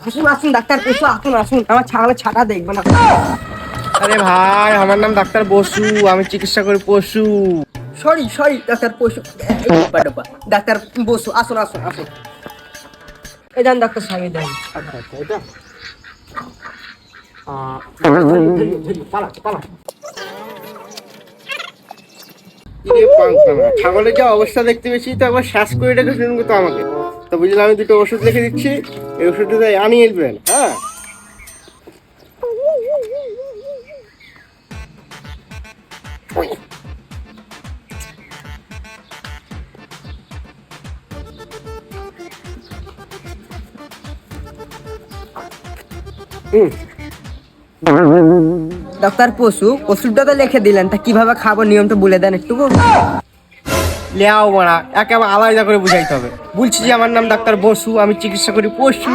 আসুন আসুন ডাক্তার পশু, আসুন আসুন, আমার ছাগলের ছাটা দেখবো না। আরে ভাই, আমার নাম ডাক্তার বসু, আমি চিকিৎসা করি পশু। সরি সরি ডাক্তার পশু, ডাক্তার বসু, আসুন আসুন আসুন। এই যান ডাক্তার সাহেব, দেন। আচ্ছা আচ্ছা, এটা ছাগলের যা অবস্থা দেখতে পেয়েছি তো একবার শ্বাস করে রেখে শুনুন তো আমাকে। তো বুঝলাম, আমি দুটো ওষুধ লিখে দিচ্ছি, এই ওষুধটা আনিয়ে নেবেন। হ্যাঁ, ডাক্তার পশু, ওষুধটা তো লিখে দিলেন, তা কিভাবে খাবো নিয়মটা বলে দেন একটু। লেয়াও মারা, একেবারে আলাদা করে বুঝাইতে হবে। বলছি যে আমার নাম ডাক্তার বসু, আমি চিকিৎসা করি পশু।